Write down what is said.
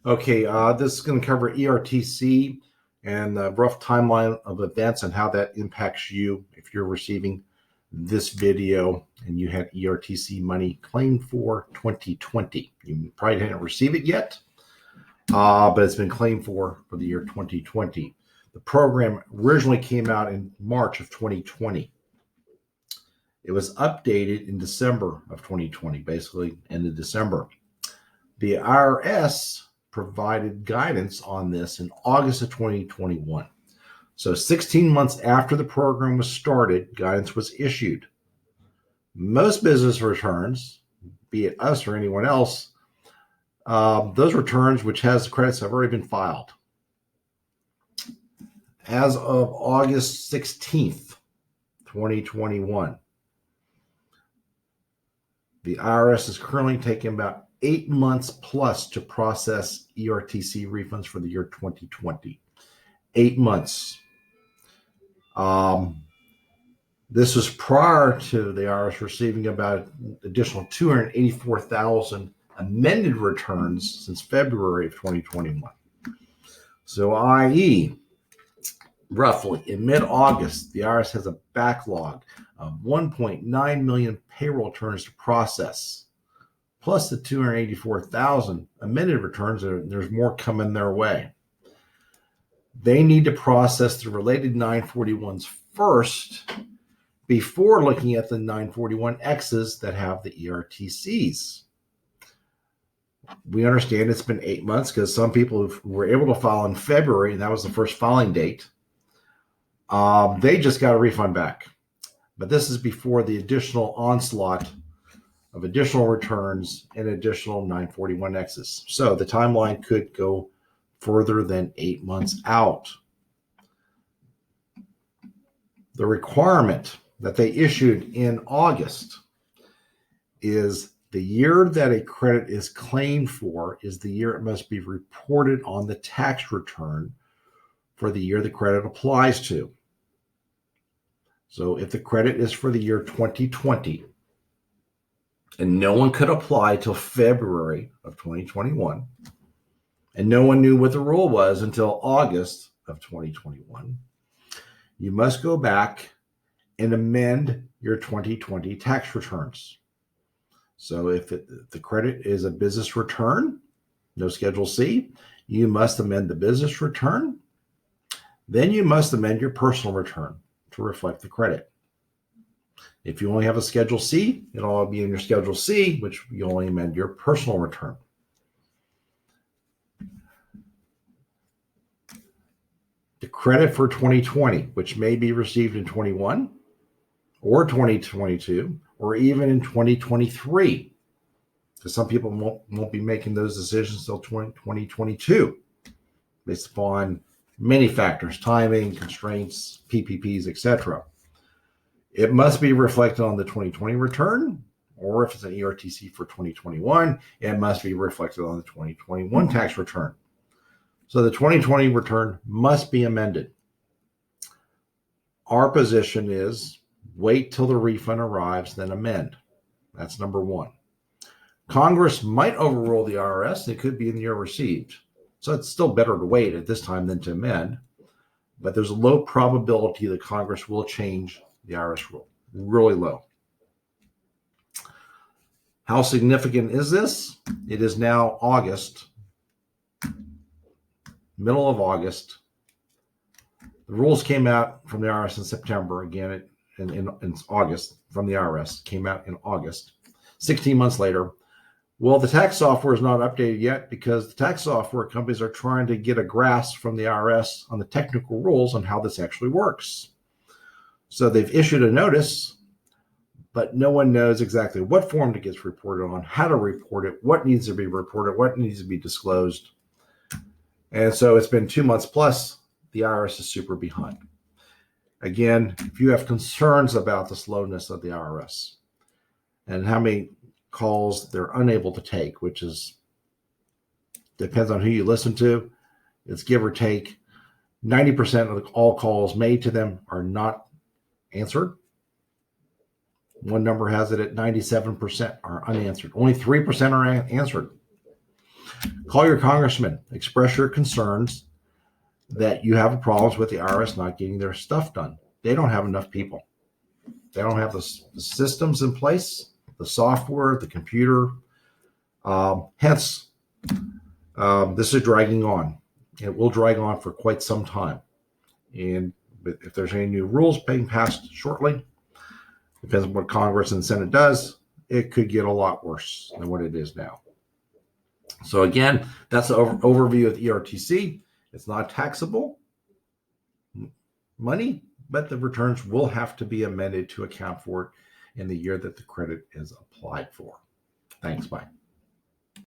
Okay, this is going to cover ERTC and the rough timeline of events and how that impacts you if you're receiving this video and you had ERTC money claimed for 2020. You probably didn't receive it yet, but it's been claimed for the year 2020. The program originally came out in March of 2020. It was updated in December of 2020, basically end of December. The IRS provided guidance on this in August of 2021. So 16 months after the program was started, guidance was issued. Most business returns, be it us or anyone else, those returns which has credits have already been filed. As of August 16th, 2021, the IRS is currently taking about 8 months plus to process ERTC refunds for the year 2020. 8 months. This was prior to the IRS receiving about additional 284,000 amended returns since February of 2021. So, i.e., roughly in mid-August, the IRS has a backlog of 1.9 million payroll returns to process, plus the 284,000 amended returns. There's more coming their way. They need to process the related 941s first before looking at the 941Xs that have the ERTCs. We understand it's been 8 months because some people were able to file in February, and that was the first filing date. They just got a refund back. But this is before the additional onslaught of additional returns and additional 941Xs. So the timeline could go further than 8 months out. The requirement that they issued in August is the year that a credit is claimed for is the year it must be reported on the tax return for the year the credit applies to. So if the credit is for the year 2020, and no one could apply till February of 2021, and no one knew what the rule was until August of 2021, you must go back and amend your 2020 tax returns. So if the credit is a business return, no Schedule C, you must amend the business return. Then you must amend your personal return to reflect the credit. If you only have a Schedule C, it'll all be in your Schedule C, which you only amend your personal return. The credit for 2020, which may be received in 21 or 2022 or even in 2023, because some people won't be making those decisions until 2022 based upon many factors, timing, constraints, PPPs, etc. It must be reflected on the 2020 return, or if it's an ERTC for 2021, it must be reflected on the 2021 tax return. So the 2020 return must be amended. Our position is wait till the refund arrives, then amend. That's number one. Congress might overrule the IRS. It could be in the year received. So it's still better to wait at this time than to amend. But there's a low probability that Congress will change the IRS rule. Really low. How significant is this? It is now August, middle of August. The rules came out from the IRS in September. Again, in August from the IRS. Came out in August. 16 months later. Well, the tax software is not updated yet because the tax software companies are trying to get a grasp from the IRS on the technical rules on how this actually works. So they've issued a notice, but no one knows exactly what form it gets reported on, how to report it, what needs to be reported, what needs to be disclosed. And so it's been 2 months plus. The IRS is super behind. Again, if you have concerns about the slowness of the IRS and how many calls they're unable to take, which is depends on who you listen to, it's give or take 90% of all calls made to them are not answered. One number has it at 97% are unanswered. Only 3% are answered. Call your congressman, express your concerns that you have problems with the IRS not getting their stuff done. They don't have enough people. They don't have the systems in place, the software, the computer. Hence, this is dragging on. It will drag on for quite some time. And if there's any new rules being passed shortly, depends on what Congress and Senate does, it could get a lot worse than what it is now. So again, that's an overview of the ERTC. It's not taxable money, but the returns will have to be amended to account for it in the year that the credit is applied for. Thanks, bye.